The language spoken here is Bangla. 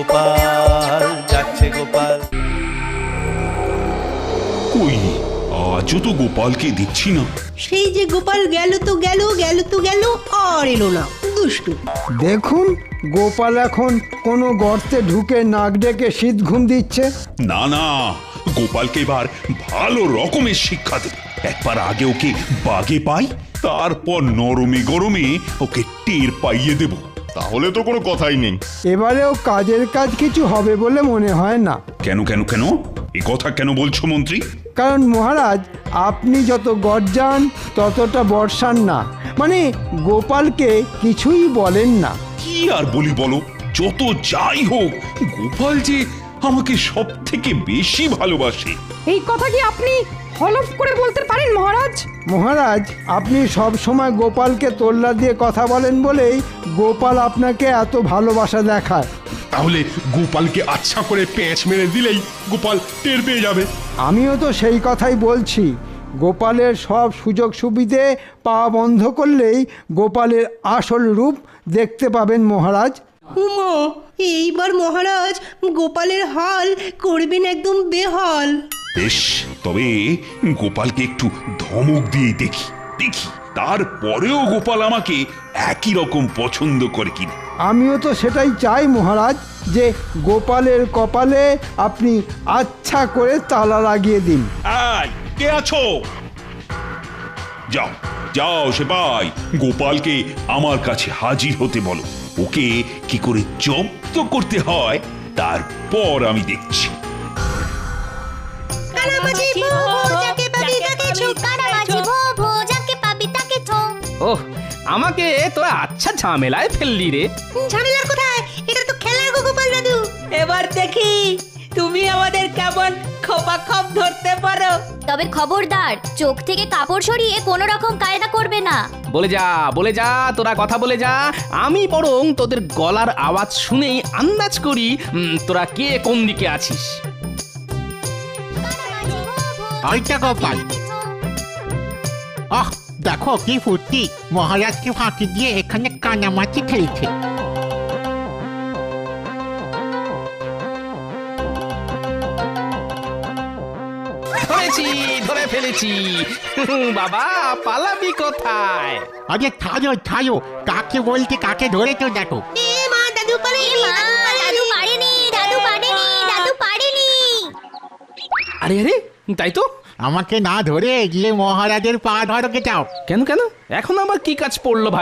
গোপাল, যাচ্ছে গোপাল। কই আজও তো গোপালকে দেখছি না। সেই যে গোপাল গেল তো গেল, গেল তো গেল, আর এলো না, দুষ্টু। দেখুন গোপাল এখন কোনো গর্তে ঢুকে নাক ডেকে শীত ঘুম দিচ্ছে। না না, গোপালকে এবার ভালো রকমের শিক্ষা দেব। একবার আগে ওকে বাগে পাই, তারপর নরমে গরমে ওকে টের পাইয়ে দেব। তাহলে তো কোনো কথাই নেই। এবারেও কাজের কাজ কিছু হবে বলে মনে হয় না। কেন কেন কেন এ কথা কেন বলছো মন্ত্রী? কারণ মহারাজ আপনি যত গর্জান ততটা বর্ষান না, মানে গোপালকে কিছুই বলেন না। কি আর বলি বলো, যত যাই হোক গোপাল যে আমাকে সব থেকে বেশি ভালোবাসে। এই কথা কি আপনি হলফ করে বলতে পারেন মহারাজ? মহারাজ আপনি সব সময় গোপালকে তোল্লা দিয়ে কথা বলেন বলেই গোপাল আপনাকে এত ভালোবাসা দেখায়। তাহলে গোপালকে আচ্ছা করে পেঁচ মেরে দিলেই গোপাল টের পেয়ে যাবে। আমিও তো সেই কথাই বলছি। গোপালের সব সুযোগ সুবিধে পাওয়া বন্ধ করলেই গোপালের আসল রূপ দেখতে পাবেন মহারাজ। উমা, এইবার মহারাজ গোপালের হাল করবেন একদম বেহাল। বেশ, তবে গোপালকে একটু ধমক দিয়ে দেখি দেখি তারপরেও গোপাল আমাকে একই রকম পছন্দ করে কিনা। আমিও তো সেটাই চাই মহারাজ, যে গোপালের কপালে আপনি আচ্ছা করে তালা লাগিয়ে দিন। এই, কে আছো? যাও যাও সেপাই, গোপালকে আমার কাছে হাজির হতে বলো। ওকে কি করে জব্দ করতে হয় তারপর আমি দেখছি। ওহ, আমাকে তোরা আচ্ছা ঝামেলায় ফেললি রে। ঝামেলার কোথায়, এটা তো খেলার গো গোপাল দাদু। এবার দেখি তুমি আমাদের কেমন খোপা খপ ধরতে পারো। তবে খবরদার, চোখ থেকে কাপড় সরিয়ে কোনো রকম কায়দা করবে না। বলে যা তোরা কথা বলে যা। আমি বরং তোদের গলার আওয়াজ শুনেই আন্দাজ করি তোরা কে কোন দিকে আছিস। ওইটা গোপাল। আহ, দেখো কি ফুর্তি, মহারাজকে ফাঁকি দিয়ে এখানে কানামাছি খেলছে। ধরে ফেলেছি বাবা, পালাবি কোথায়? আরে ছাড়ো ছাড়ো, কাকে বলতে কাকে ধরেছো দেখো। দাদু পারেনি, দাদু পারেনি। আরে আরে, তাই তো। আমাকে না ধরে গিয়ে মহারাজের পা ধরকে যাও। কেন কেন, এখন আবার কি কাজ পড়লো ভাই?